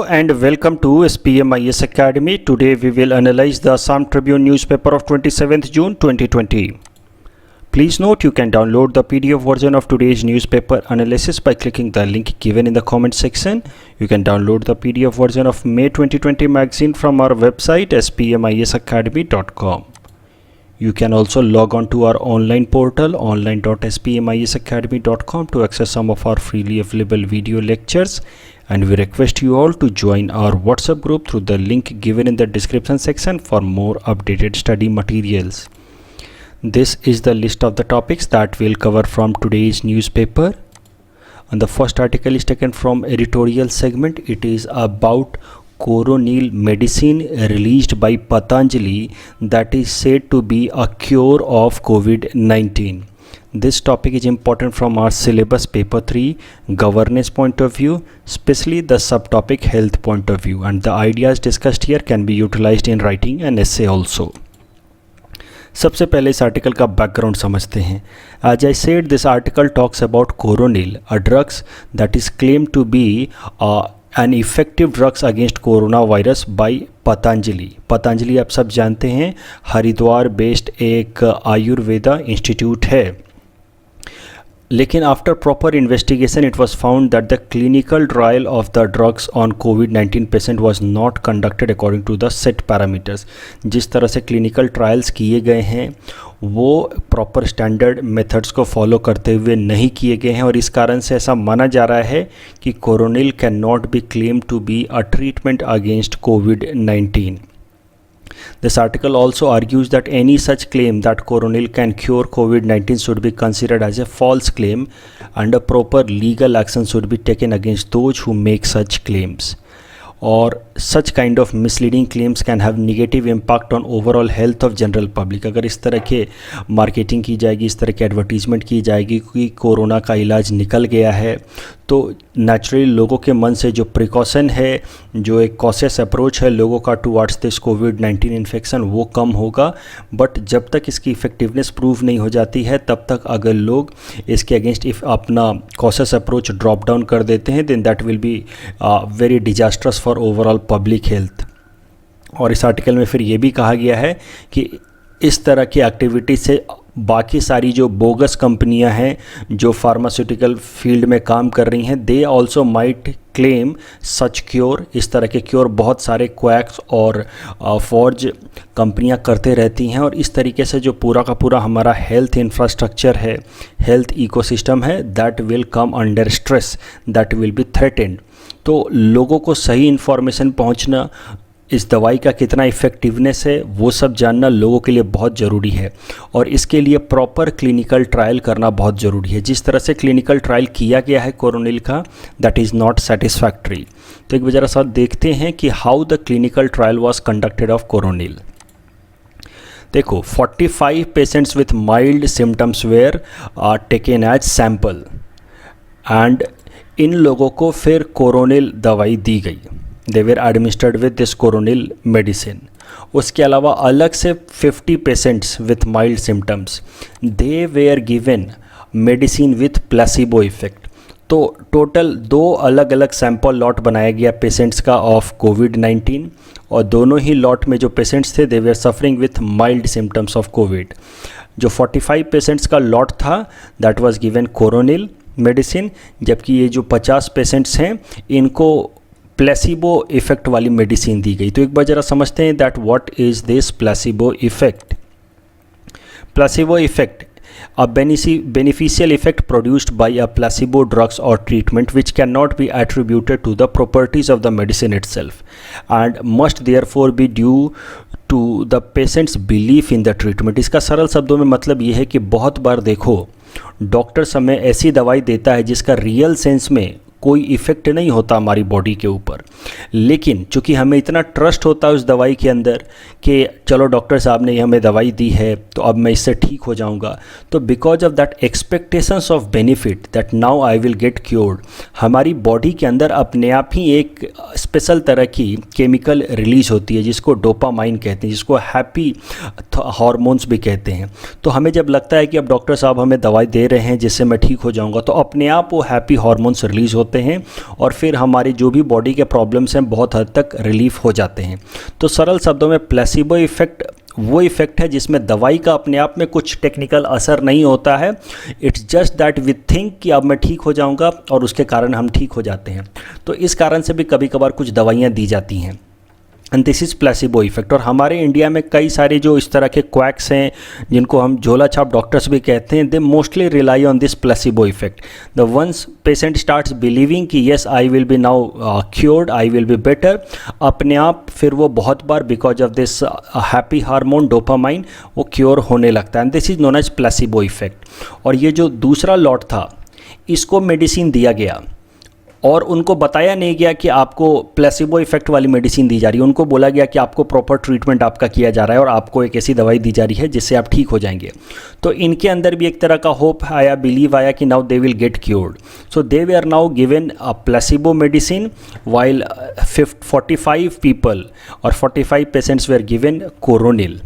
and welcome to SPMIS Academy. Today we will analyze the Assam Tribune newspaper of 27th June 2020. Please note you can download the PDF version of today's newspaper analysis by clicking the link given in the comment section. You can download the PDF version of May 2020 magazine from our website spmisacademy.com. You can also log on to our online portal online.spmisacademy.com to access some of our freely available video lectures, and we request you all to join our WhatsApp group through the link given in the description section for more updated study materials. This is the list of the topics that we'll cover from today's newspaper. And the first article is taken from editorial segment. It is about Coronil medicine released by Patanjali that is said to be a cure of COVID-19. This topic is important from our syllabus paper 3 governance point of view, especially the subtopic health point of view, and the ideas discussed here can be utilized in writing an essay also. सबसे पहले इस article का background समझते हैं. As I said, this article talks about Coronil, a drugs that is claimed to be an effective drugs against coronavirus by Patanjali. Patanjali आप सब जानते हैं हरिद्वार बेस्ड एक आयुर्वेदा इंस्टीट्यूट है. लेकिन after proper investigation it was found that the clinical trial of the drugs on कोविड-19 patient was not conducted according to the set parameters. जिस तरह से क्लिनिकल ट्रायल्स किए गए हैं वो प्रॉपर स्टैंडर्ड मेथड्स को फॉलो करते हुए नहीं किए गए हैं, और इस कारण से ऐसा माना जा रहा है कि Coronil can not be claim to be a treatment against कोविड-19. This article also argues that any such claim that Coronil can cure COVID-19 should be considered as a false claim, and a proper legal action should be taken against those who make such claims. Or such kind of misleading claims can have negative impact on overall health of general public. अगर इस तरह के marketing की जाएगी, इस तरह की advertisement की जाएगी कि कोरोना का इलाज निकल गया है, तो नेचुरली लोगों के मन से जो प्रिकॉशन है, जो एक कॉशियस अप्रोच है लोगों का टुवार्ड्स दिस कोविड-19 इन्फेक्शन, वो कम होगा. बट जब तक इसकी इफेक्टिवनेस प्रूव नहीं हो जाती है तब तक अगर लोग इसके अगेंस्ट इफ अपना कॉशियस अप्रोच ड्रॉप डाउन कर देते हैं then that will be very disastrous for overall public health. और इस आर्टिकल में फिर ये भी कहा गया है कि इस तरह की एक्टिविटी से बाकी सारी जो बोगस कंपनियां हैं जो फार्मास्यूटिकल फील्ड में काम कर रही हैं, they also might claim such cure. इस तरह के क्योर बहुत सारे क्वैक्स और फॉर्ज कंपनियां करते रहती हैं, और इस तरीके से जो पूरा का पूरा हमारा हेल्थ इंफ्रास्ट्रक्चर है, हेल्थ इकोसिस्टम है, that will come under stress, that will B threatened. तो लोगों को सही इन्फॉर्मेशन पहुंचना, इस दवाई का कितना इफ़ेक्टिवनेस है वो सब जानना लोगों के लिए बहुत ज़रूरी है, और इसके लिए प्रॉपर क्लिनिकल ट्रायल करना बहुत ज़रूरी है. जिस तरह से क्लिनिकल ट्रायल किया गया है कोरोनिल का, दैट इज़ नॉट सेटिस्फैक्ट्री. तो एक वजह साथ देखते हैं कि how the clinical trial was conducted of Coronil. देखो 45 patients with mild symptoms were taken as sample, and इन लोगों को फिर कोरोनिल दवाई दी गई. They were administered with this Coronil medicine. उसके अलावा अलग से 50 patients with mild symptoms, they were given medicine with placebo effect. तो टोटल 2 अलग अलग सैंपल लॉट बनाया गया पेशेंट्स का ऑफ कोविड-19, और दोनों ही लॉट में जो पेशेंट्स थे they were suffering with mild symptoms of Covid. जो 45 पेशेंट्स का लॉट था that was given Coronil medicine, जबकि ये जो 50 पेशेंट्स हैं इनको प्लेसिबो इफेक्ट वाली मेडिसिन दी गई. तो एक बार ज़रा समझते हैं that what is this placebo effect. Placebo effect, a beneficial effect produced by a placebo drugs or treatment which cannot be attributed to the properties of the medicine itself and must therefore be due to the patient's belief in the treatment. इसका सरल शब्दों में मतलब ये है कि बहुत बार देखो डॉक्टर हमें ऐसी दवाई देता है जिसका रियल सेंस में कोई इफ़ेक्ट नहीं होता हमारी बॉडी के ऊपर, लेकिन चूँकि हमें इतना ट्रस्ट होता है उस दवाई के अंदर कि चलो डॉक्टर साहब ने हमें दवाई दी है तो अब मैं इससे ठीक हो जाऊंगा, तो because of that expectations of benefit that now I will get cured, हमारी बॉडी के अंदर अपने आप ही एक स्पेशल तरह की केमिकल रिलीज होती है जिसको डोपामाइन कहते हैं, जिसको हैप्पी हार्मोन्स भी कहते हैं. तो हमें जब लगता है कि अब डॉक्टर साहब हमें दवाई दे रहे हैं जिससे मैं ठीक हो जाऊँगा, तो अपने आप वो हैप्पी हार्मोन्स रिलीज होते होते हैं और फिर हमारी जो भी बॉडी के प्रॉब्लम्स हैं बहुत हद तक रिलीफ हो जाते हैं। तो सरल शब्दों में प्लेसिबो इफ़ेक्ट वो इफ़ेक्ट है जिसमें दवाई का अपने आप में कुछ टेक्निकल असर नहीं होता है। It's just that we think कि अब मैं ठीक हो जाऊंगा और उसके कारण हम ठीक हो जाते हैं। तो इस कारण से भी कभी कभार कुछ दवाइयाँ दी जाती हैं and this is placebo effect. और हमारे इंडिया में कई सारे जो इस तरह के क्वैक्स हैं जिनको हम झोला छाप डॉक्टर्स भी कहते हैं, they mostly rely on this placebo effect. The once patient starts believing कि yes I will be now cured, I will be better, अपने आप फिर वो बहुत बार because of this happy hormone dopamine वो क्योर होने लगता है and this is known as placebo effect. और ये जो दूसरा लॉट था इसको मेडिसिन दिया गया और उनको बताया नहीं गया कि आपको प्लेसिबो इफेक्ट वाली मेडिसिन दी जा रही है। उनको बोला गया कि आपको प्रॉपर ट्रीटमेंट आपका किया जा रहा है और आपको एक ऐसी दवाई दी जा रही है जिससे आप ठीक हो जाएंगे। तो इनके अंदर भी एक तरह का होप आया, बिलीव आया कि now they will get cured. So they वे are now given a placebo medicine while 45 people और 45 पेशेंट्स वेर गिवन कोरोनिल।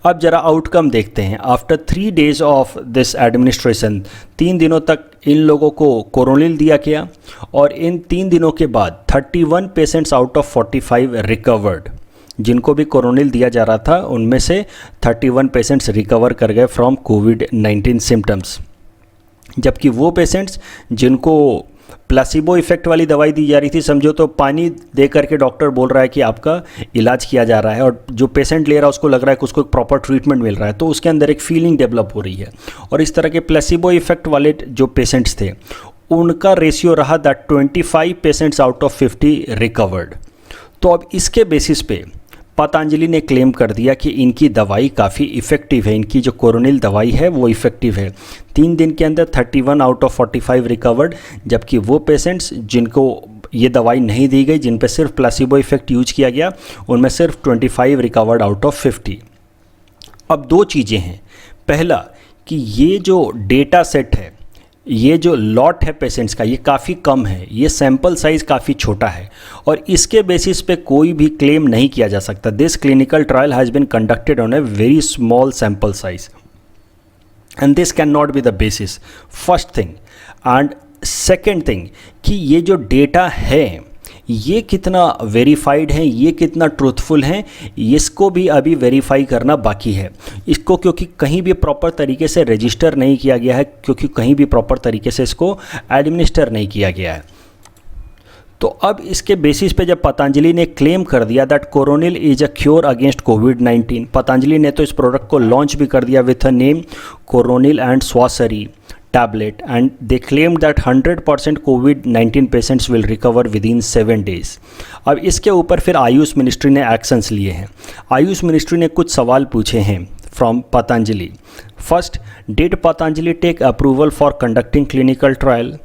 अब जरा आउटकम देखते हैं। After 3 days of this administration, 3 दिनों तक इन लोगों को कोरोनिल दिया गया और इन 3 दिनों के बाद 31 पेशेंट्स आउट ऑफ 45 रिकवर्ड। जिनको भी कोरोनिल दिया जा रहा था उनमें से 31 पेशेंट्स रिकवर कर गए फ्रॉम कोविड-19 सिम्टम्स, जबकि वो पेशेंट्स जिनको प्लेसिबो इफेक्ट वाली दवाई दी जा रही थी, समझो तो पानी दे करके डॉक्टर बोल रहा है कि आपका इलाज किया जा रहा है और जो पेशेंट ले रहा है उसको लग रहा है कि उसको एक प्रॉपर ट्रीटमेंट मिल रहा है, तो उसके अंदर एक फीलिंग डेवलप हो रही है। और इस तरह के प्लेसिबो इफेक्ट वाले जो पेशेंट्स थे उनका रेशियो रहा that 25 patients out of 50 recovered. तो अब इसके बेसिस पे पतंजलि ने क्लेम कर दिया कि इनकी दवाई काफ़ी इफ़ेक्टिव है, इनकी जो कोरोनिल दवाई है वो इफ़ेक्टिव है। 3 दिन के अंदर 31 आउट ऑफ 45 रिकवर्ड, जबकि वो पेशेंट्स जिनको ये दवाई नहीं दी गई, जिन पे सिर्फ प्लेसिबो इफेक्ट यूज किया गया, उनमें सिर्फ 25 रिकवर्ड आउट ऑफ 50। अब 2 चीज़ें हैं। पहला कि ये जो डेटा सेट है, ये जो लॉट है पेशेंट्स का, ये काफ़ी कम है, ये सैंपल साइज़ काफ़ी छोटा है और इसके बेसिस पे कोई भी क्लेम नहीं किया जा सकता। This clinical trial has been conducted on a very small sample size and this can not be the basis, first thing. And second thing कि ये जो डेटा है ये कितना वेरीफाइड है, ये कितना ट्रूथफुल है, इसको भी अभी वेरीफाई करना बाकी है। इसको क्योंकि कहीं भी प्रॉपर तरीके से रजिस्टर नहीं किया गया है, क्योंकि कहीं भी प्रॉपर तरीके से इसको एडमिनिस्टर नहीं किया गया है। तो अब इसके बेसिस पे जब पतंजलि ने क्लेम कर दिया that Coronil is a cure against कोविड-19, पतंजलि ने तो इस प्रोडक्ट को लॉन्च भी कर दिया with a name Coronil and Swasari tablet, and they claimed that 100% COVID-19 patients will recover within 7 days। अब इसके ऊपर फिर आयुष मिनिस्ट्री ने एक्शंस लिए हैं। आयुष मिनिस्ट्री ने कुछ सवाल पूछे हैं from Patanjali. First, did Patanjali take approval for conducting clinical trial?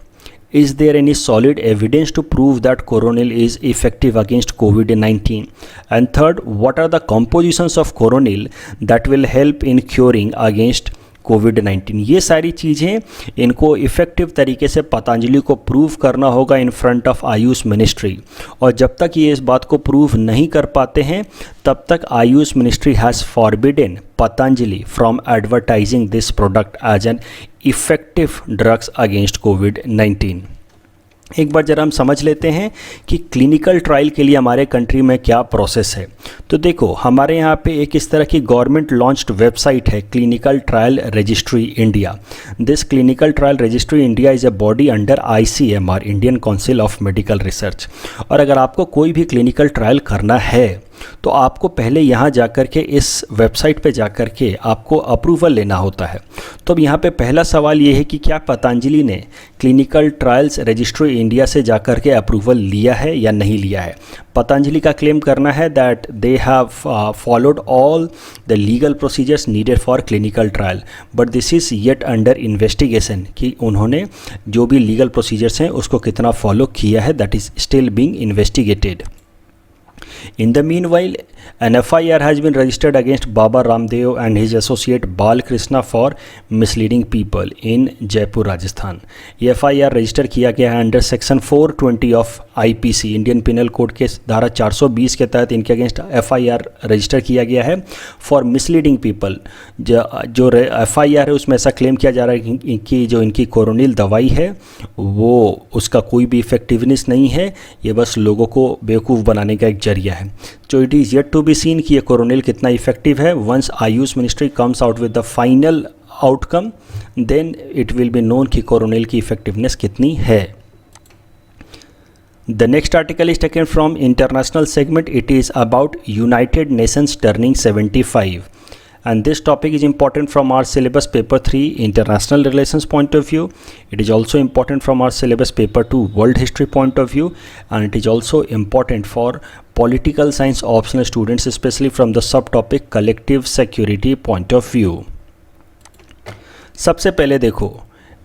Is there any solid evidence to prove that coronil is effective against COVID-19? And third, what are the compositions of coronil that will help in curing against कोविड-19? ये सारी चीज़ें इनको effective तरीके से पतंजलि को prove करना होगा in front of Ayush ministry, और जब तक ये इस बात को प्रूव नहीं कर पाते हैं तब तक AYUSH ministry has forbidden Patanjali from advertising this product as an effective drugs against कोविड-19। एक बार जरा हम समझ लेते हैं कि क्लिनिकल ट्रायल के लिए हमारे कंट्री में क्या प्रोसेस है। तो देखो, हमारे यहाँ पे एक इस तरह की गवर्नमेंट लॉन्च्ड वेबसाइट है, clinical trial registry India. This clinical trial registry India is a body under ICMR, Indian council of medical research. और अगर आपको कोई भी क्लिनिकल ट्रायल करना है तो आपको पहले यहाँ जाकर के इस वेबसाइट पे जाकर के आपको अप्रूवल लेना होता है। तो अब यहाँ पे पहला सवाल ये है कि क्या पतंजलि ने क्लिनिकल ट्रायल्स रजिस्ट्री इंडिया से जाकर के अप्रूवल लिया है या नहीं लिया है? पतंजलि का क्लेम करना है that they have followed all the legal procedures needed for clinical trial, but this is yet under investigation, कि उन्होंने जो भी लीगल प्रोसीजर्स हैं उसको कितना फॉलो किया है, that is still being investigated. In the meanwhile, an FIR has been registered against Baba Ramdev and his associate Bal Krishna for misleading people in Jaipur, Rajasthan. ये FIR रजिस्टर किया गया है under section 420 of IPC, Indian penal code के धारा 420 के तहत इनके against FIR register किया गया है फॉर मिसलीडिंग पीपल। जो FIR है उसमें ऐसा क्लेम किया जा रहा है कि जो इनकी कोरोनिल दवाई है वो उसका कोई भी इफेक्टिवनेस नहीं है, ये बस लोगों को बेवकूफ़ बनाने का एक जरिया है। तो it is yet to be seen कि ये कोरोनिल कितना इफेक्टिव है। Once AYUSH ministry comes out with the final outcome, then it will be known कि कोरोनिल की इफेक्टिवनेस कितनी है। The next article is taken from international segment. It is about United Nations turning 75. And this topic is important from our syllabus paper 3 international relations point of view. It is also important from our syllabus paper 2 world history point of view, and it is also important for political science optional students, especially from the subtopic collective security point of view. सबसे पहले देखो,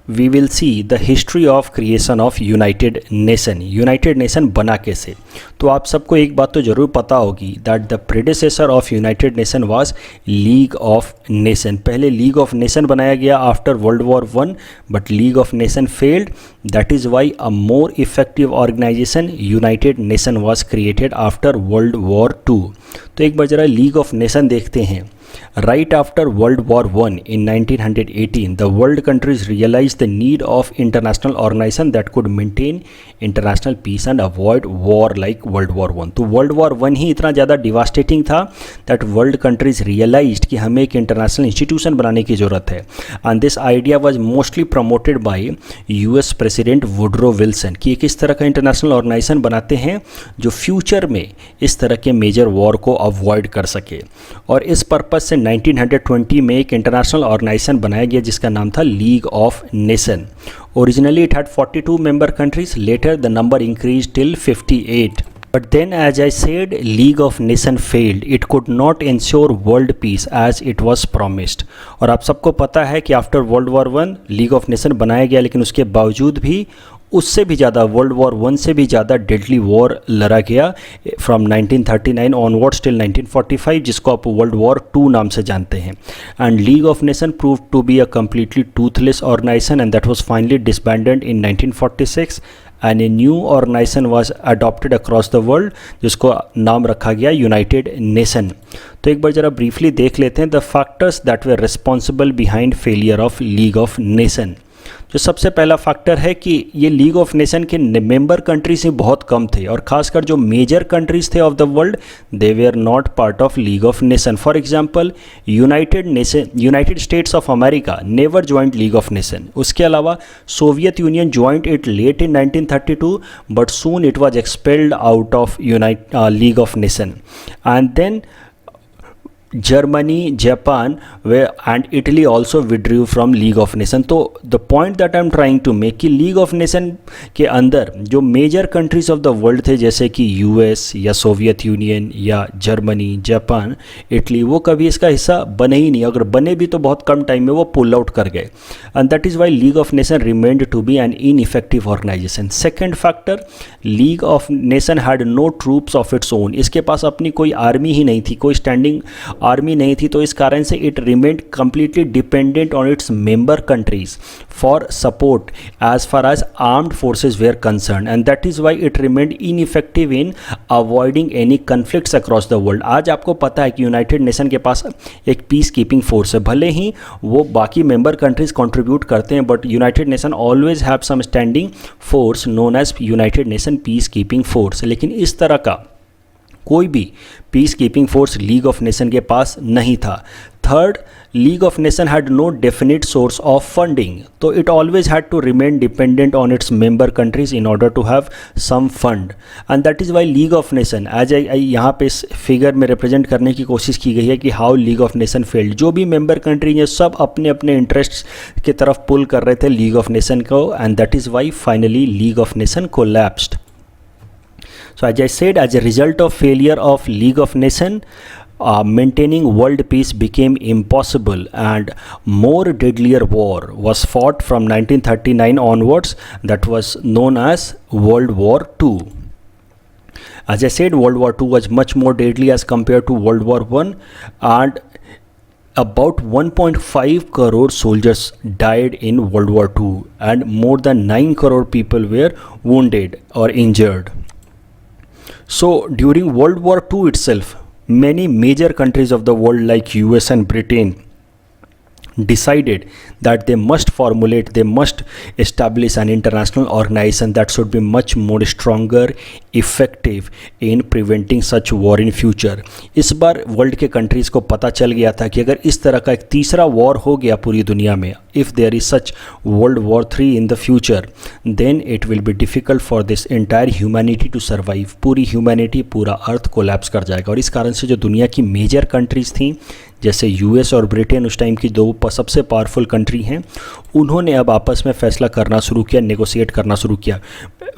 we will see the history of creation of United Nation. United Nation बना कैसे? तो आप सबको एक बात तो ज़रूर पता होगी that the predecessor of United nation was League of Nation. पहले लीग ऑफ नेशन बनाया गया after World War 1, but League of Nation failed. That is why a more effective organisation United nation was created after World War 2। तो एक बार ज़रा league of nation देखते हैं। Right after World War I in 1918, the world countries realized the need of international organization that could maintain international peace and avoid war like World War I. तो World War I ही इतना ज़्यादा devastating था that world countries realized कि हमें एक international institution बनाने की ज़रूरत है। And this idea was mostly promoted by US President Woodrow Wilson कि एक इस तरह का international organization बनाते हैं जो फ्यूचर में इस तरह के मेजर वॉर को अवॉइड कर सके। और इस पर्पज से 1920 में एक इंटरनेशनल ऑर्गेनाइजेशन बनाया गया जिसका नाम था League of Nation. Originally it had 42 member countries, later the number increase till 58। But then, as I said, League of Nation failed. It could not ensure world peace as it was promised. और आप सबको पता है कि after World War 1 league of Nation बनाया गया, लेकिन उसके बावजूद भी उससे भी ज़्यादा वर्ल्ड वॉर 1 से भी ज़्यादा डेडली वॉर लड़ा गया फ्रॉम 1939 ऑनवर्ड्स टिल 1945, जिसको आप वर्ल्ड वॉर 2 नाम से जानते हैं। And League of Nation prove to be a completely toothless organisation and that was finally disbanded in 1946 and a new organisation was adopted across the world जिसको नाम रखा गया यूनाइटेड नेशन। तो एक बार ज़रा ब्रीफली देख लेते हैं the factors that were responsible behind failure of League of Nation. जो सबसे पहला फैक्टर है कि ये लीग ऑफ नेशन के मेंबर कंट्रीज ही बहुत कम थे, और खासकर जो मेजर कंट्रीज थे of the world they were not part of League of Nation. For example United States of America never joined League of Nation. उसके अलावा Soviet Union joined it late in 1932 but soon it was expelled out of League of Nation. And then Germany, Japan and Italy also withdrew from League of Nations। तो the point that I'm trying to make कि League of Nations के अंदर जो major countries of the world थे जैसे कि US या Soviet Union या जर्मनी, जापान, इटली, वो कभी इसका हिस्सा बने ही नहीं। अगर बने भी तो बहुत कम टाइम में वो पुल आउट कर गए। And that is why league of Nation remained to be an ineffective organisation. Second factor, League of nation had no troops of its own. इसके पास अपनी कोई आर्मी ही नहीं थी, कोई स्टैंडिंग आर्मी नहीं थी, तो इस कारण से it remained completely dependent on its member countries for support as far as armed forces were concern and that is why it remained ineffective in avoiding any conflicts across the world. आज आपको पता है कि United nation के पास एक piece keeping force है, भले ही वो बाकी मेंबर कंट्रीज कंट्रीब्यूट करते हैं, but united nation always have some standing force known as united nation peace keeping force. लेकिन इस तरह का कोई भी peace keeping force league of nation के पास नहीं था। Third, league of nation had no definite source of funding, तो it always had to remain dependent on its member countries in order to have some fund and that is why league of nation as यहाँ पे इस figure में represent करने की कोशिश की गई है कि how league of Nation failed. जो भी मेंबर कंट्री हैं सब अपने अपने इंटरेस्ट की तरफ पुल कर रहे थे लीग ऑफ नेशन को and that is Y finally league of nation collapsed. So as I said, as a result of failure of League of Nations, maintaining world peace became impossible and more deadlier war was fought from 1939 onwards, that was known as World War II. As I said, World War II was much more deadly as compared to World War I, and about 1.5 crore soldiers died in World War II, and more than 9 crore people were wounded or injured. So during World War II itself, many major countries of the world like US and Britain decided that they must establish an international organization that should be much more stronger, effective in preventing such war in future. इस बार world के countries को पता चल गया था कि अगर इस तरह का एक तीसरा वॉर हो गया पूरी दुनिया में, if there is such World War III in the future, then it will be difficult for this entire humanity to survive. पूरी ह्यूमैनिटी, पूरा अर्थ कोलैप्स कर जाएगा। और इस कारण से जो दुनिया की मेजर कंट्रीज़ थी, जैसे यूएस और ब्रिटेन उस टाइम की दो सबसे पावरफुल कंट्री हैं, उन्होंने अब आपस में फैसला करना शुरू किया, नेगोशिएट करना शुरू किया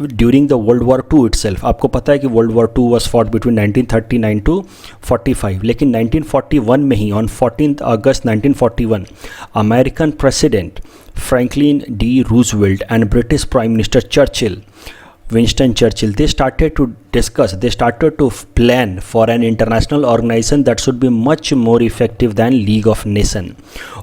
during the world war II itself. आपको पता है कि world war II was fought between 1939 to 45, लेकिन 1941 में ही ऑन 14 अगस्त 1941 American president Franklin D Roosevelt and British prime minister Winston Churchill, they started to plan for an international organization that should be much more effective than League of Nations.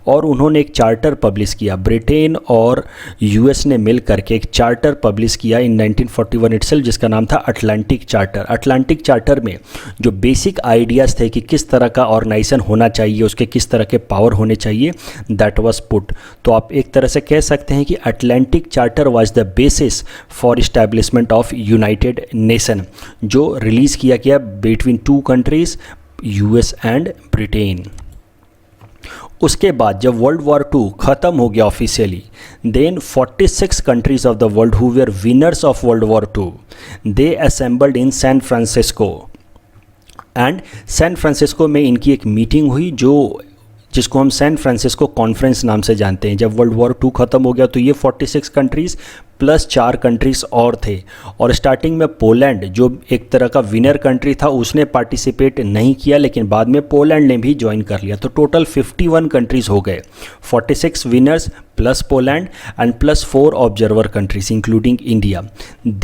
और उन्होंने एक charter publish किया, Britain और US ने मिल करके एक charter publish किया इन 1941 itself, जिसका नाम था अटलांटिक चार्टर। अटलांटिक चार्टर में जो बेसिक आइडियाज़ थे कि किस तरह का ऑर्गेनाइजेशन होना चाहिए, उसके किस तरह के पावर होने चाहिए, दैट वाज पुट। तो आप एक तरह से कह सकते हैं कि Atlantic Charter was the basis for establishment of United Nation, जो रिलीज़ किया गया between two countries US and Britain. उसके बाद जब वर्ल्ड वॉर II ख़त्म हो गया officially, then 46 countries of the world who were winners of World war II, they assembled in San Francisco, and San Francisco में इनकी एक मीटिंग हुई जिसको हम सैन फ्रांसिस्को कॉन्फ्रेंस नाम से जानते हैं। जब वर्ल्ड वॉर II ख़त्म हो गया तो ये 46 कंट्रीज़ प्लस 4 कंट्रीज़ और थे, और स्टार्टिंग में पोलैंड जो एक तरह का विनर कंट्री था उसने पार्टिसिपेट नहीं किया, लेकिन बाद में पोलैंड ने भी ज्वाइन कर लिया। तो टोटल 51 कंट्रीज़ हो गए, 46 winners plus Poland and plus 4 observer countries including India.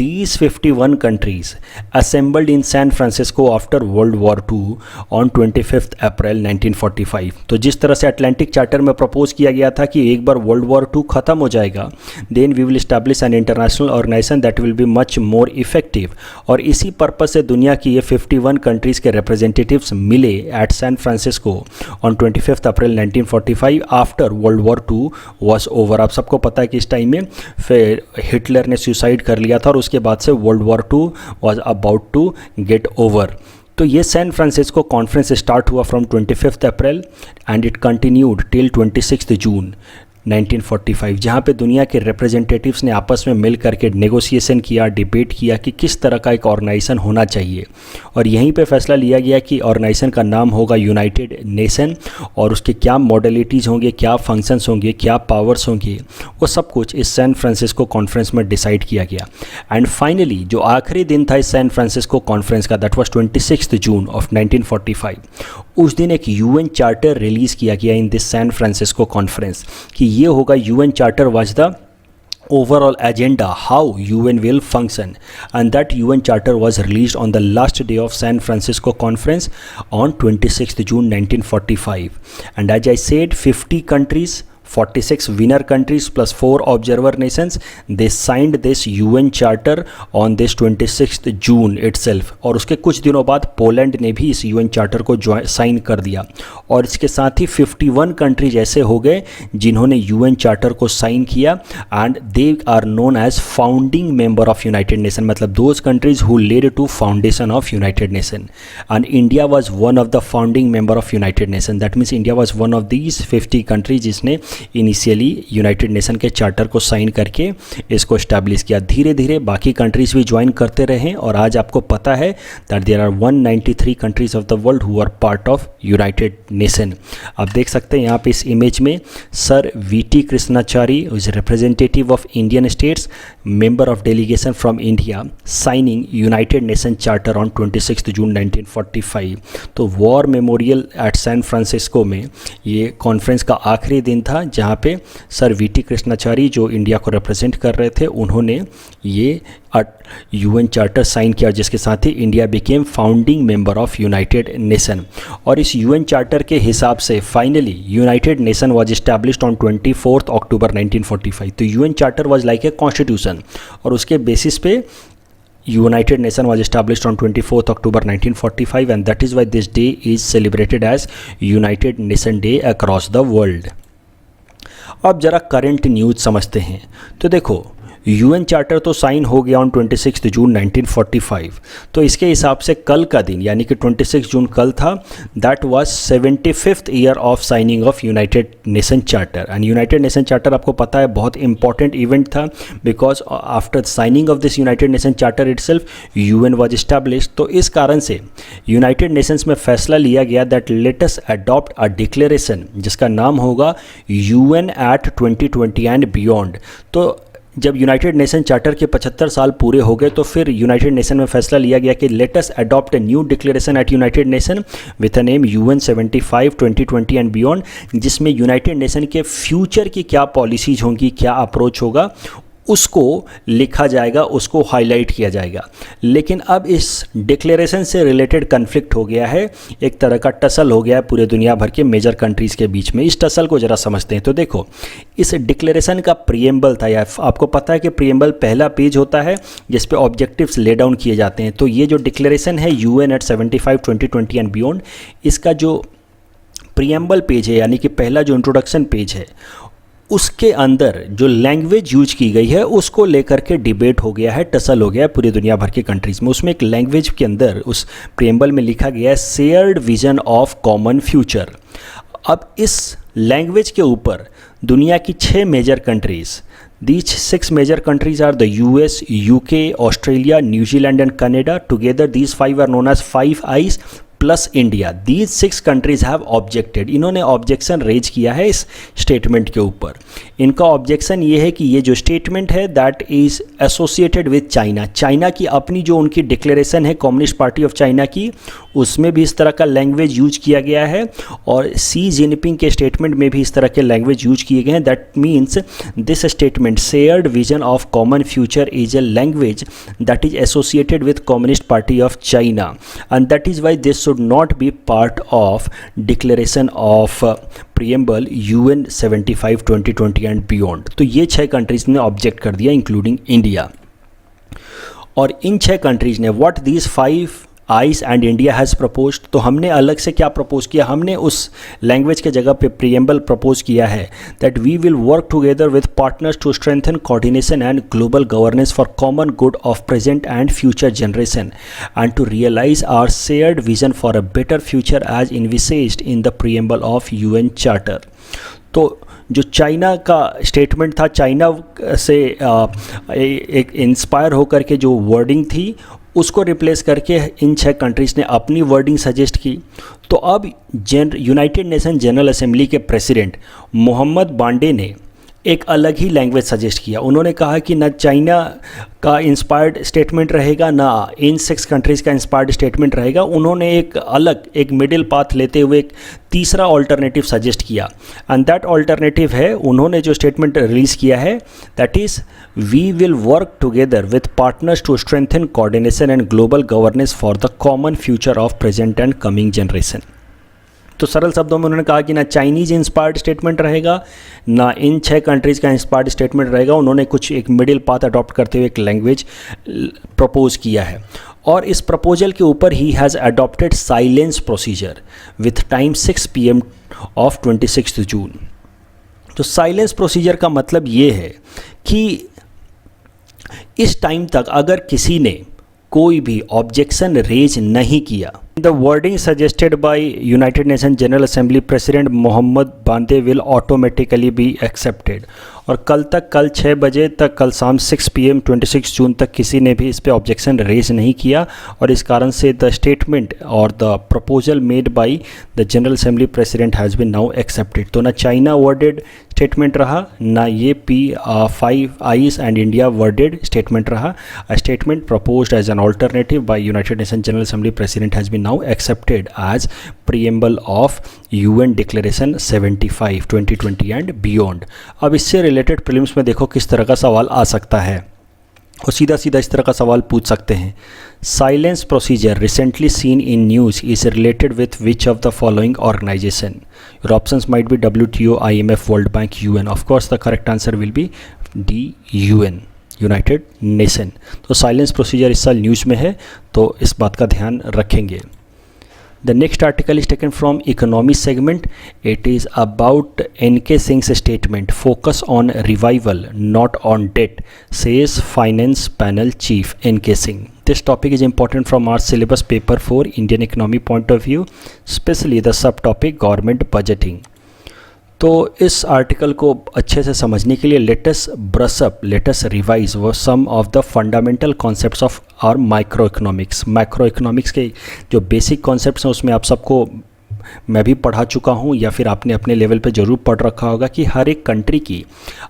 These 51 countries assembled in San Francisco after World War II on 25th April 1945। तो जिस तरह से अटलांटिक चार्टर में प्रपोज किया गया था कि एक बार वर्ल्ड वॉर II ख़त्म हो जाएगा, then we will establish an international organisation that will be much more effective, और इसी पर्पज से दुनिया की ये 51 कंट्रीज़ के रिप्रेजेंटेटिव्स मिले at San Francisco on 25th April 1945 after World war II was over. आप सबको पता है कि इस टाइम में फिर हिटलर ने सुसाइड कर लिया था और उसके बाद से World war II was about to get over. तो ये सैन फ्रांसिस्को कॉन्फ्रेंस स्टार्ट हुआ from 25th April and it continued till 26 June 1945, जहाँ पे दुनिया के रिप्रेजेंटेटिव्स ने आपस में मिल करके नेगोशिएशन किया, डिबेट किया कि किस तरह का एक ऑर्गेनाइजेशन होना चाहिए, और यहीं पे फैसला लिया गया कि ऑर्गेनाइजेशन का नाम होगा यूनाइटेड नेशन, और उसके क्या मॉडलिटीज़ होंगे, क्या फंक्शंस होंगे, क्या पावर्स होंगे, वो सब कुछ इस सैन फ्रांसिस्को कॉन्फ्रेंस में डिसाइड किया गया। एंड फाइनली जो आखिरी दिन था इस सैन फ्रांसिस्को कॉन्फ्रेंस का, दैट वाज 26 जून ऑफ 1945, उस दिन एक यूएन चार्टर रिलीज़ किया गया in this San Francisco conference कि ये होगा UN charter was the overall agenda how UN will function, and that UN charter was released on the last day of San Francisco conference on 26th June 1945, and as I said 50 countries, 46 winner countries plus 4 observer nations, they signed this UN charter on this 26th June itself, और उसके कुछ दिनों बाद Poland ने भी इस UN charter को sign कर दिया, और इसके साथ ही 51 कंट्रीज ऐसे हो गए जिन्होंने UN charter को साइन किया, and they are known as founding member of United nation, मतलब those countries who led to foundation of United nation, and India was one of the founding member of United nation. That means India was one of these 50 countries जिसने initially united nation के charter को sign करके इसको establish किया। धीरे धीरे बाकी countries भी ज्वाइन करते रहे, और आज आपको पता है that there are 193 countries of the world who are part of United nation. आप देख सकते हैं यहाँ पे इस इमेज में sir VT Krishnachari is representative of Indian states, member of delegation from India, signing united nation charter on 26 June 1945। तो war memorial at San Francisco में ये कॉन्फ्रेंस का आखिरी दिन था जहाँ पे सर वीटी कृष्णाचारी जो इंडिया को रिप्रेजेंट कर रहे थे, उन्होंने ये यूएन चार्टर साइन किया, जिसके साथ ही India became founding member of United nation. और इस यूएन चार्टर के हिसाब से finally united nation was established on 24 October 1945। तो UN charter was like a constitution, और उसके बेसिस पे United Nation was established on 24th October 1945, and that is why this day is celebrated as United Nation Day across the world. अब जरा current news समझते हैं। तो देखो, UN charter तो साइन हो गया ऑन 26 जून 1945। तो इसके हिसाब से कल का दिन यानी कि 26 जून कल था, that was 75th year of signing off United nation charter. And United nation charter आपको पता है बहुत इंपॉर्टेंट इवेंट था, because after signing off this United nation charter itself UN was established. तो इस कारण से यूनाइटेड नेशंस में फैसला लिया गया that let us adopt a declaration जिसका नाम होगा यूएन एट 2020 एंड बियॉन्ड। तो जब यूनाइटेड नेशन चार्टर के 75 साल पूरे हो गए, तो फिर यूनाइटेड नेशन में फैसला लिया गया कि let us adopt a new declaration at United Nation with a name UN 75 2020 and beyond, जिसमें यूनाइटेड नेशन के फ्यूचर की क्या पॉलिसीज होंगी, क्या अप्रोच होगा, उसको लिखा जाएगा, उसको हाईलाइट किया जाएगा। लेकिन अब इस डिक्लेरेशन से रिलेटेड कन्फ्लिक्ट हो गया है, एक तरह का टसल हो गया है पूरे दुनिया भर के मेजर कंट्रीज़ के बीच में। इस टसल को ज़रा समझते हैं। तो देखो, इस डिक्लेरेशन का प्रीएम्बल था, या आपको पता है कि प्रीएम्बल पहला पेज होता है जिस पे ऑब्जेक्टिव्स ले डाउन किए जाते हैं। तो ये जो डिक्लेरेशन है यूएन एट 75 2020 एंड बियॉन्ड, इसका जो प्रीएम्बल पेज है यानी कि पहला जो इंट्रोडक्शन पेज है, उसके अंदर जो लैंग्वेज यूज की गई है उसको लेकर के डिबेट हो गया है, टसल हो गया है पूरी दुनिया भर के कंट्रीज़ में। उसमें एक लैंग्वेज के अंदर उस प्रीएम्बल में लिखा गया है shared vision of common future. अब इस लैंग्वेज के ऊपर दुनिया की 6 major countries, these 6 major countries are the US, UK, Australia, New Zealand and Canada. Together these 5 are known as 5 Eyes plus India. These 6 countries have objected. इन्होंने objection raise किया है इस स्टेटमेंट के ऊपर। इनका ऑब्जेक्शन ये है कि ये जो स्टेटमेंट है that is associated with China. China की अपनी जो उनकी डिक्लेरेशन है कम्युनिस्ट पार्टी ऑफ चाइना की, उसमें भी इस तरह का लैंग्वेज यूज किया गया है, और सी जिनपिंग के स्टेटमेंट में भी इस तरह के लैंग्वेज यूज किए गए हैं। That means this statement shared vision of common future is a language that is associated with communist party of China, and that is why this should not be part of declaration of preamble UN 75 2020 and beyond। तो ये 6 countries ने object कर दिया including India. और इन 6 countries ने what these 5 ice and India has propose, तो हमने अलग से क्या प्रपोज किया, हमने उस लैंग्वेज के जगह पे प्रीएम्बल प्रपोज किया है that we will work together with partners to strengthen coordination and global governance for common good of present and future generation and to realize our shared vision for a better future as envisaged in the preamble of UN charter. तो जो China का statement था, China से एक inspire होकर के जो wording थी उसको रिप्लेस करके इन 6 कंट्रीज़ ने अपनी वर्डिंग सजेस्ट की। तो अब यूनाइटेड नेशन जनरल असेंबली के प्रेसिडेंट मोहम्मद बांडे ने एक अलग ही लैंग्वेज सजेस्ट किया। उन्होंने कहा कि ना चाइना का इंस्पायर्ड स्टेटमेंट रहेगा, ना इन 6 कंट्रीज़ का इंस्पायर्ड स्टेटमेंट रहेगा। उन्होंने एक अलग, एक मिडिल पाथ लेते हुए एक तीसरा ऑल्टरनेटिव सजेस्ट किया, एंड दैट ऑल्टरनेटिव है, उन्होंने जो स्टेटमेंट रिलीज़ किया है that is we will work together with partners to strengthen coordination and global governance for the common future of present and coming generation. तो सरल शब्दों में उन्होंने कहा कि ना चाइनीज़ इंस्पायर्ड स्टेटमेंट रहेगा, ना इन 6 कंट्रीज़ का इंस्पायर्ड स्टेटमेंट रहेगा। उन्होंने कुछ एक मिडिल पाथ अडॉप्ट करते हुए एक लैंग्वेज प्रपोज किया है, और इस प्रपोजल के ऊपर he has adopted silence procedure with time 6 PM of 26 जून। तो साइलेंस प्रोसीजर का मतलब ये है कि इस टाइम तक अगर किसी ने कोई भी ऑब्जेक्शन रेज नहीं किया, the wording suggested by United Nation General assembly president Mohammad Bande will automatically be accepted. और कल 6 बजे तक, कल शाम 6 PM 26 जून तक किसी ने भी इस पे ऑब्जेक्शन रेज नहीं किया, और इस कारण से द स्टेटमेंट और the proposal made by the general assembly president has been now accepted. तो ना चाइना वर्डेड स्टेटमेंट रहा, ना ये five eyes and India worded statement रहा। A statement proposed as an alternative by United Nations General Assembly President has been now accepted as preamble of UN Declaration 75 2020 and beyond। अब इससे related prelims में देखो किस तरह का सवाल आ सकता है, और सीधा सीधा इस तरह का सवाल पूछ सकते हैं। Silence procedure recently seen in news is related with which of the following organization. Your options might be WTO, IMF, World Bank, UN। Of course the correct answer will be D, UN, United Nation. तो silence procedure इस साल news में है, तो इस बात का ध्यान रखेंगे। The next article is taken from economy segment. It is about NK Singh's statement, focus on revival not on debt, says finance panel chief NK Singh। This topic is important from our syllabus paper for Indian economy point of view, especially the subtopic government budgeting। तो इस article को अच्छे से समझने के लिए let's brush up, let's revise वो some of the fundamental concepts of our micro economics. Micro economics के जो बेसिक कॉन्सेप्ट्स हैं उसमें आप सबको मैं भी पढ़ा चुका हूँ, या फिर आपने अपने लेवल पे ज़रूर पढ़ रखा होगा कि हर एक कंट्री की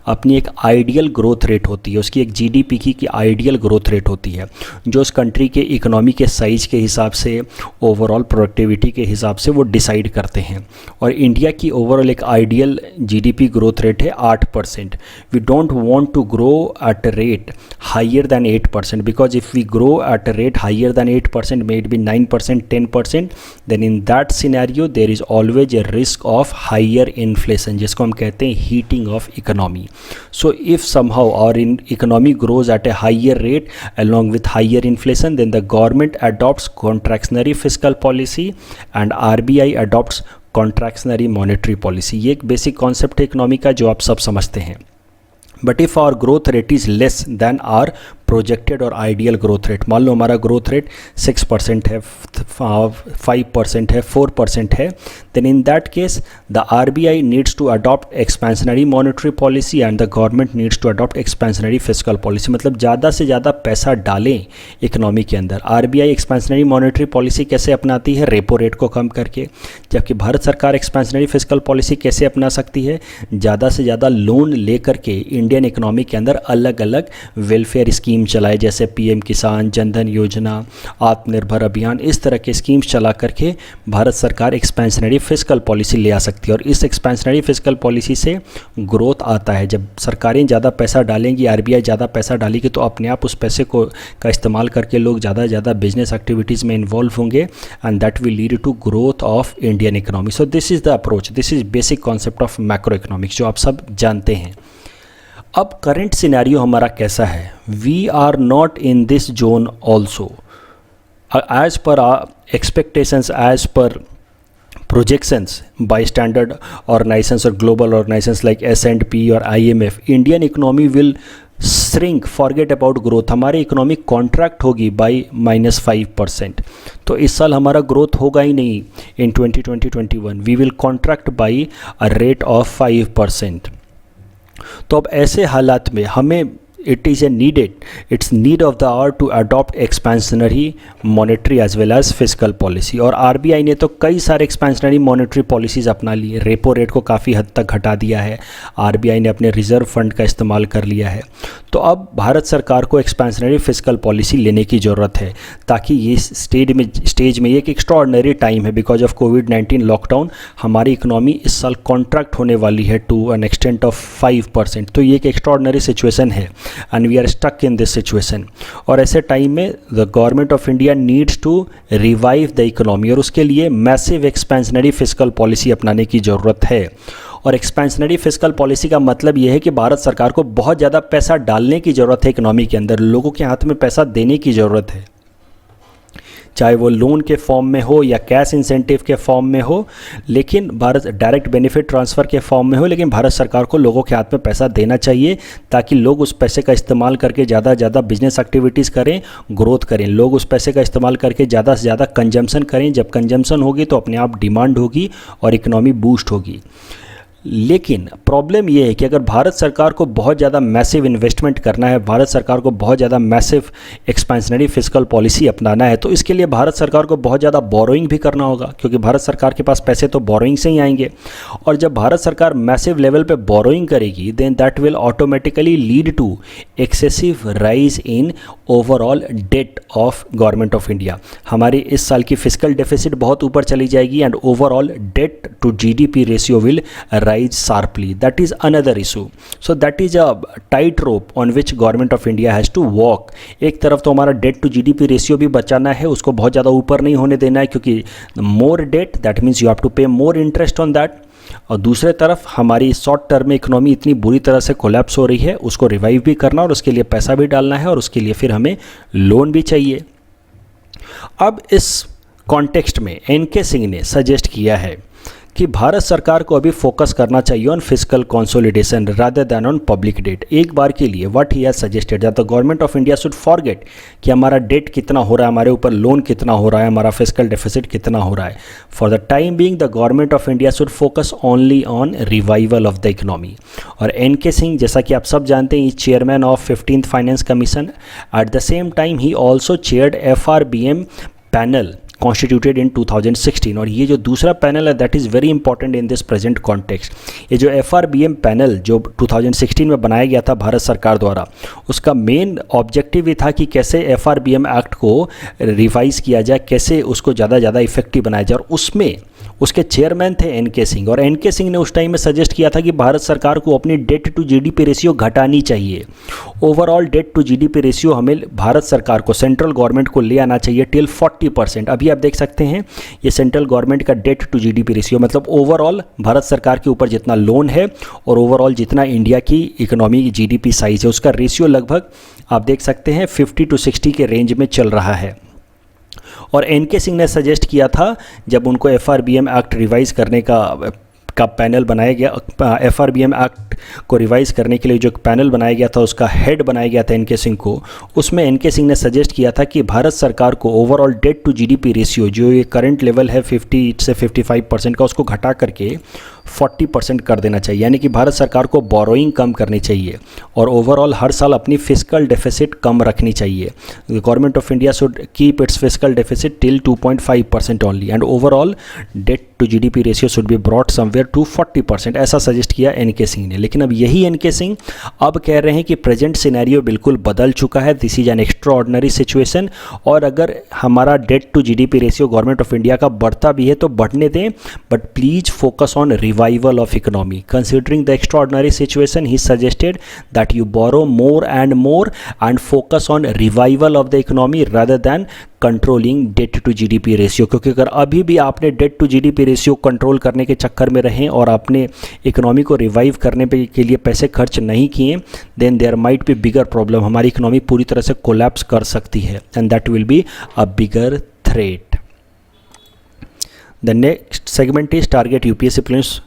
अपनी एक आइडियल ग्रोथ रेट होती है, उसकी एक GDP की आइडियल ग्रोथ रेट होती है, जो उस कंट्री के इकोनॉमी के साइज़ के हिसाब से, ओवरऑल प्रोडक्टिविटी के हिसाब से वो डिसाइड करते हैं। और इंडिया की ओवरऑल एक आइडियल GDP ग्रोथ रेट है 8%। We don't want to grow at a rate higher than 8%, because if we grow at a rate higher than 8%, may it be 9%, 10%, then in that scenario there is always a risk of higher inflation, जिसको हम कहते हैं heating of economy. So if somehow और in economy grows at a higher rate along with higher inflation, then the government adopts contractionary fiscal policy and RBI adopts contractionary monetary policy। ये एक basic concept है economy का जो आप सब समझते हैं। But if our growth rate is less than are projected और आइडियल ग्रोथ रेट, मान लो हमारा ग्रोथ रेट 6% है, 5% है, 4% है, then in that case the RBI needs to adopt expansionary monetary policy and the government needs to adopt expansionary fiscal policy. मतलब ज़्यादा से ज़्यादा पैसा डालें इकोनॉमी के अंदर। RBI एक्सपेंशनरी मॉनेटरी पॉलिसी कैसे अपनाती है? रेपो रेट को कम करके। जबकि भारत सरकार एक्सपेंशनरी फिस्कल पॉलिसी कैसे अपना सकती है? ज़्यादा से ज़्यादा लोन ले करके इंडियन इकोनॉमी के अंदर अलग अलग वेलफेयर स्कीम चलाए, जैसे PM किसान, जनधन योजना, आत्मनिर्भर अभियान, इस तरह के स्कीम्स चला करके भारत सरकार एक्सपेंशनरी फिस्कल पॉलिसी ले आ सकती है। और इस एक्सपेंशनरी फिस्कल पॉलिसी से ग्रोथ आता है। जब सरकारें ज़्यादा पैसा डालेंगी, RBI ज़्यादा पैसा डालेगी, तो अपने आप उस पैसे को का इस्तेमाल करके लोग ज़्यादा से ज़्यादा बिजनेस एक्टिविटीज़ में इन्वॉल्व होंगे, and that will lead to growth of Indian economy. So this is the approach, this is basic concept of macro economics जो आप सब जानते हैं। अब करंट सिनेरियो हमारा कैसा है? We are not in this zone also. As per expectations, as per projections by standard organizations or global organizations like S&P or IMF, Indian economy will shrink, forget about growth। हमारी economy contract होगी by -5%। तो इस साल हमारा growth होगा ही नहीं। In 2020-21 we will contract by a rate of 5%। तो अब ऐसे हालात में हमें it is a needed, it's need of the hour to adopt expansionary monetary as well as fiscal policy। और RBI ने तो कई सारे expansionary monetary policies अपना लिए। रेपो रेट को काफ़ी हद तक घटा दिया है, RBI ने अपने रिजर्व फंड का इस्तेमाल कर लिया है। तो अब भारत सरकार को expansionary fiscal policy लेने की ज़रूरत है, ताकि ये स्टेज में ये एक एक्स्ट्राऑर्डिनरी टाइम है, बिकॉज ऑफ कोविड-19 लॉकडाउन हमारी इकोनॉमी इस साल कॉन्ट्रैक्ट होने वाली है टू एन एक्सटेंट ऑफ 5%। तो ये एक एक्स्ट्राऑर्डिनरी सिचुएशन है, and we are stuck in this situation। और ऐसे टाइम में the government of India needs to revive the economy, और उसके लिए massive expansionary fiscal policy अपनाने की ज़रूरत है। और एक्सपेंशनरी फिस्कल पॉलिसी का मतलब यह है कि भारत सरकार को बहुत ज़्यादा पैसा डालने की ज़रूरत है इकोनॉमी के अंदर, लोगों के हाथ में पैसा देने की ज़रूरत है, चाहे वो लोन के फॉर्म में हो या कैश इंसेंटिव के फॉर्म में हो, लेकिन भारत डायरेक्ट बेनिफिट ट्रांसफ़र के फॉर्म में हो, लेकिन भारत सरकार को लोगों के हाथ में पैसा देना चाहिए, ताकि लोग उस पैसे का इस्तेमाल करके ज़्यादा से ज़्यादा बिजनेस एक्टिविटीज़ करें, ग्रोथ करें। लोग उस पैसे का इस्तेमाल करके ज़्यादा से ज़्यादा कंजम्पशन करें। जब कंजम्पशन होगी तो अपने आप डिमांड होगी और इकोनॉमी बूस्ट होगी। लेकिन प्रॉब्लम ये है कि अगर भारत सरकार को बहुत ज़्यादा मैसिव इन्वेस्टमेंट करना है, भारत सरकार को बहुत ज़्यादा मैसिव एक्सपेंशनरी फिस्कल पॉलिसी अपनाना है, तो इसके लिए भारत सरकार को बहुत ज़्यादा बोरोइंग भी करना होगा, क्योंकि भारत सरकार के पास पैसे तो बोरोइंग से ही आएंगे। और जब भारत सरकार मैसिव लेवल पे बोरोइंग करेगी, then that will automatically lead to excessive rise in overall debt of Government of India. हमारी इस साल की फिस्कल डेफिसिट बहुत ऊपर चली जाएगी and overall debt to GDP ratio will rise sharply. That is another issue. So that is a tightrope on which government of India has to walk. एक तरफ तो हमारा डेट टू जीडीपी रेशियो भी बचाना है, उसको बहुत ज़्यादा ऊपर नहीं होने देना है, क्योंकि more debt that means you have to pay more interest on that. और दूसरे तरफ हमारी शॉर्ट टर्म इकोनॉमी इतनी बुरी तरह से कोलैप्स हो रही है, उसको रिवाइव भी करना और उसके लिए पैसा भी डालना है और उसके लिए फिर हमें लोन भी चाहिए। अब इस कॉन्टेक्स्ट में एनके सिंह ने सजेस्ट किया है कि भारत सरकार को अभी फोकस करना चाहिए on fiscal consolidation rather than on public debt. एक बार के लिए what he has suggested that the government of India should forget कि हमारा डेट कितना हो रहा है, हमारे ऊपर लोन कितना हो रहा है, हमारा फिस्कल डेफिसिट कितना हो रहा है। For the time being the government of India should focus only on revival of the economy. और एनके सिंह, जैसा कि आप सब जानते हैं, chairman of 15th finance commission. At the same time he also chaired FRBM panel constituted इन 2016। और ये जो दूसरा पैनल है that is very important in this present context. ये जो FRBM पैनल जो 2016 में बनाया गया था भारत सरकार द्वारा, उसका मेन ऑब्जेक्टिव ये था कि कैसे FRBM एक्ट को रिवाइज किया जाए, कैसे उसको ज़्यादा इफेक्टिव बनाया जाए। और उसमें उसके चेयरमैन थे एनके सिंह। और एनके सिंह ने उस टाइम में सजेस्ट किया था कि भारत सरकार को अपनी डेट टू जीडीपी रेशियो घटानी चाहिए। Overall debt to GDP ratio हमें भारत सरकार को, सेंट्रल गवर्नमेंट को ले आना चाहिए टिल 40%। अभी आप देख सकते हैं ये सेंट्रल गवर्नमेंट का डेट टू जीडीपी रेशियो, मतलब ओवरऑल भारत सरकार के ऊपर जितना लोन है और ओवरऑल जितना इंडिया की इकोनॉमी की जीडीपी साइज है, उसका रेशियो लगभग आप देख सकते हैं 50 to 60 के रेंज में चल रहा है। और एनके सिंह ने सजेस्ट किया था जब उनको FRBM एक्ट रिवाइज करने का पैनल बनाया गया, FRBM एक्ट को रिवाइज करने के लिए जो पैनल बनाया गया था उसका हेड बनाया गया था एनके सिंह को। उसमें एनके सिंह ने सजेस्ट किया था कि भारत सरकार को overall debt to GDP ratio जो ये करंट लेवल है 50 से 55% का, उसको घटा करके 40% कर देना चाहिए। यानी कि भारत सरकार को बोरोइंग कम करनी चाहिए और ओवरऑल हर साल अपनी फिस्कल डेफिसिट कम रखनी चाहिए। Government of India should keep its fiscal deficit till 2.5% only and overall debt to GDP ratio should be brought somewhere to 40%, ऐसा सजेस्ट किया एनके सिंह ने। लेकिन अब यही एनके सिंह अब कह रहे हैं कि प्रेजेंट सिनेरियो बिल्कुल बदल चुका है, this is an extraordinary situation, और अगर हमारा debt to GDP ratio Government of India का बढ़ता भी है तो बढ़ने दें, but please focus on revival of economy. Considering the extraordinary situation, he suggested that you borrow more and focus on revival of the economy rather than controlling debt to GDP ratio. क्योंकि अगर अभी भी आपने debt to GDP ratio control करने के चक्कर में रहें और आपने इकोनॉमी को रिवाइव करने के लिए पैसे खर्च नहीं किए, then there might be bigger problem. हमारी इकोनॉमी पूरी तरह से कोलैप्स कर सकती है and that will be a bigger threat. The next segment is Target UPSC Prelims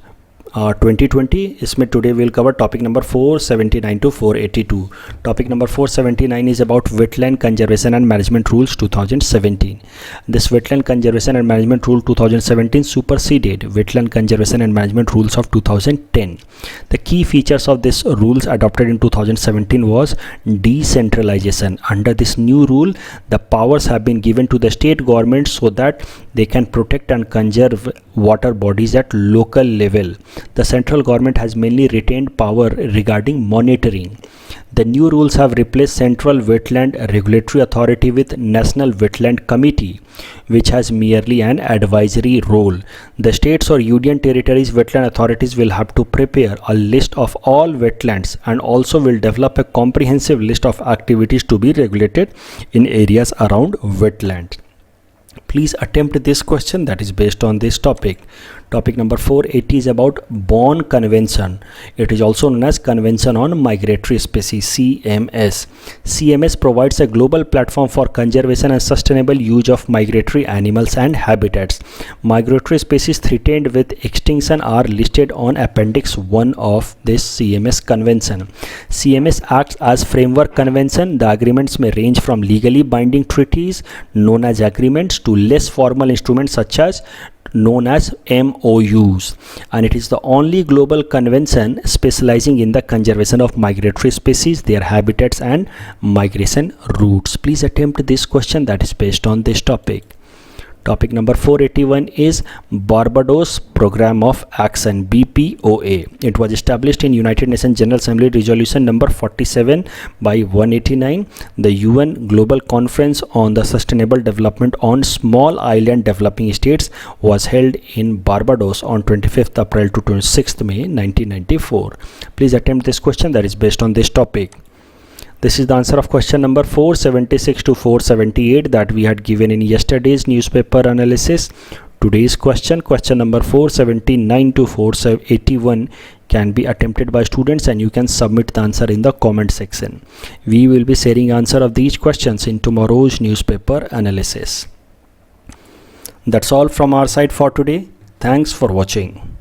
2020. इसमें today we'll cover topic number 479 to 482. Topic number 479 is about Wetland Conservation and Management Rules 2017. This Wetland Conservation and Management Rule 2017 superseded Wetland Conservation and Management Rules of 2010. The key features of this rules adopted in 2017 was decentralization. Under this new rule, the powers have been given to the state governments so that they can protect and conserve water bodies at local level. The central government has mainly retained power regarding monitoring. The new rules have replaced Central Wetland Regulatory Authority with National Wetland Committee, which has merely an advisory role. The states or union territories wetland authorities will have to prepare a list of all wetlands and also will develop a comprehensive list of activities to be regulated in areas around wetlands. Please attempt this question that is based on this topic. Topic number 480 is about Bonn Convention. It is also known as Convention on Migratory Species, CMS. CMS provides a global platform for conservation and sustainable use of migratory animals and habitats. Migratory species threatened with extinction are listed on Appendix 1 of this CMS Convention. CMS acts as framework convention. The agreements may range from legally binding treaties known as agreements to less formal instruments such as known as MOUs, and it is the only global convention specializing in the conservation of migratory species, their habitats and migration routes. Please attempt this question that is based on this topic. Topic number 481 is Barbados Program of Action, BPOA. It was established in United Nations General Assembly Resolution number 47 by 189. The UN Global Conference on the Sustainable Development on Small Island Developing States was held in Barbados on 25th April to 26th May 1994. Please attempt this question that is based on this topic. This is the answer of question number 476 to 478 that we had given in yesterday's newspaper analysis. Today's question number 479 to 481 can be attempted by students, and you can submit the answer in the comment section. We will be sharing answer of these questions in tomorrow's newspaper analysis. That's all from our side for today. Thanks for watching.